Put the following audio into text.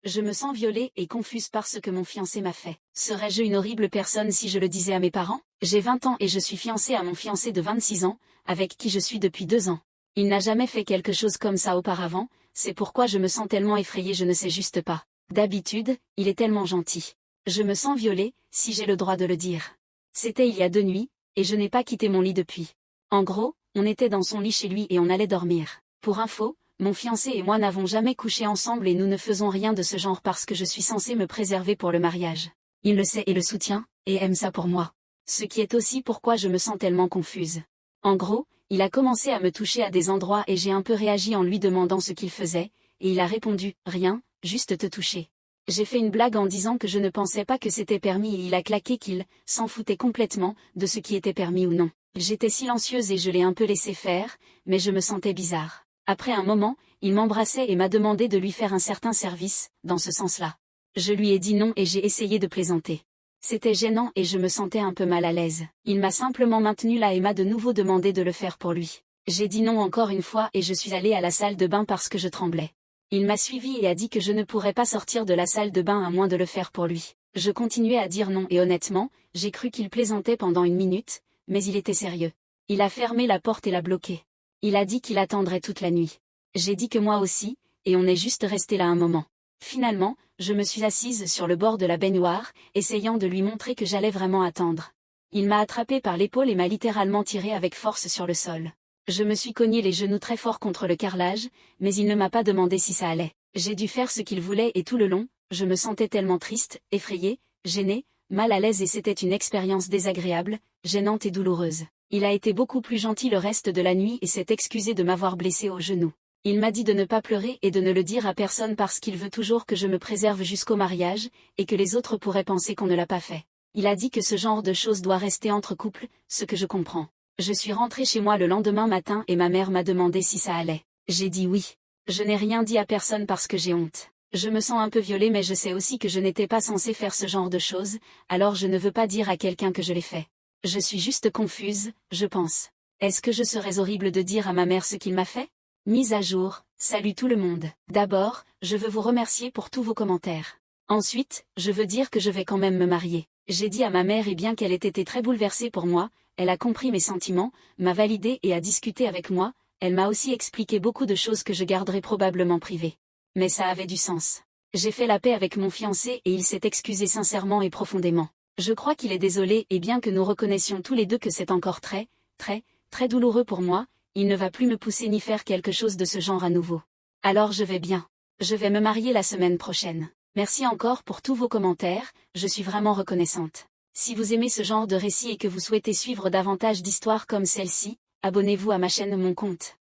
Je me sens violée et confuse par ce que mon fiancé m'a fait. Serais-je une horrible personne si je le disais à mes parents? J'ai 20 ans et je suis fiancée à mon fiancé de 26 ans, avec qui je suis depuis 2 ans. Il n'a jamais fait quelque chose comme ça auparavant, c'est pourquoi je me sens tellement effrayée, je ne sais juste pas. D'habitude, il est tellement gentil. Je me sens violée, si j'ai le droit de le dire. C'était il y a 2 nuits, et je n'ai pas quitté mon lit depuis. En gros, on était dans son lit chez lui et on allait dormir. Pour info, mon fiancé et moi n'avons jamais couché ensemble et nous ne faisons rien de ce genre parce que je suis censée me préserver pour le mariage. Il le sait et le soutient, et aime ça pour moi. Ce qui est aussi pourquoi je me sens tellement confuse. En gros, il a commencé à me toucher à des endroits et j'ai un peu réagi en lui demandant ce qu'il faisait, et il a répondu « Rien, juste te toucher ». J'ai fait une blague en disant que je ne pensais pas que c'était permis et il a claqué qu'il s'en foutait complètement de ce qui était permis ou non. J'étais silencieuse et je l'ai un peu laissé faire, mais je me sentais bizarre. Après un moment, il m'embrassait et m'a demandé de lui faire un certain service, dans ce sens-là. Je lui ai dit non et j'ai essayé de plaisanter. C'était gênant et je me sentais un peu mal à l'aise. Il m'a simplement maintenu là et m'a de nouveau demandé de le faire pour lui. J'ai dit non encore une fois et je suis allée à la salle de bain parce que je tremblais. Il m'a suivi et a dit que je ne pourrais pas sortir de la salle de bain à moins de le faire pour lui. Je continuais à dire non et honnêtement, j'ai cru qu'il plaisantait pendant 1 minute, mais il était sérieux. Il a fermé la porte et l'a bloquée. Il a dit qu'il attendrait toute la nuit. J'ai dit que moi aussi, et on est juste resté là un moment. Finalement, je me suis assise sur le bord de la baignoire, essayant de lui montrer que j'allais vraiment attendre. Il m'a attrapé par l'épaule et m'a littéralement tiré avec force sur le sol. Je me suis cogné les genoux très fort contre le carrelage, mais il ne m'a pas demandé si ça allait. J'ai dû faire ce qu'il voulait et tout le long, je me sentais tellement triste, effrayée, gênée, mal à l'aise et c'était une expérience désagréable, gênante et douloureuse. Il a été beaucoup plus gentil le reste de la nuit et s'est excusé de m'avoir blessé au genou. Il m'a dit de ne pas pleurer et de ne le dire à personne parce qu'il veut toujours que je me préserve jusqu'au mariage, et que les autres pourraient penser qu'on ne l'a pas fait. Il a dit que ce genre de choses doit rester entre couples, ce que je comprends. Je suis rentrée chez moi le lendemain matin et ma mère m'a demandé si ça allait. J'ai dit oui. Je n'ai rien dit à personne parce que j'ai honte. Je me sens un peu violée mais je sais aussi que je n'étais pas censée faire ce genre de choses, alors je ne veux pas dire à quelqu'un que je l'ai fait. Je suis juste confuse, je pense. Est-ce que je serais horrible de dire à ma mère ce qu'il m'a fait? Mise à jour, salut tout le monde. D'abord, je veux vous remercier pour tous vos commentaires. Ensuite, je veux dire que je vais quand même me marier. J'ai dit à ma mère et bien qu'elle ait été très bouleversée pour moi, elle a compris mes sentiments, m'a validé et a discuté avec moi, elle m'a aussi expliqué beaucoup de choses que je garderai probablement privées. Mais ça avait du sens. J'ai fait la paix avec mon fiancé et il s'est excusé sincèrement et profondément. Je crois qu'il est désolé et bien que nous reconnaissions tous les deux que c'est encore très douloureux pour moi, il ne va plus me pousser ni faire quelque chose de ce genre à nouveau. Alors je vais bien. Je vais me marier la semaine prochaine. Merci encore pour tous vos commentaires, je suis vraiment reconnaissante. Si vous aimez ce genre de récit et que vous souhaitez suivre davantage d'histoires comme celle-ci, abonnez-vous à ma chaîne Mon Compte.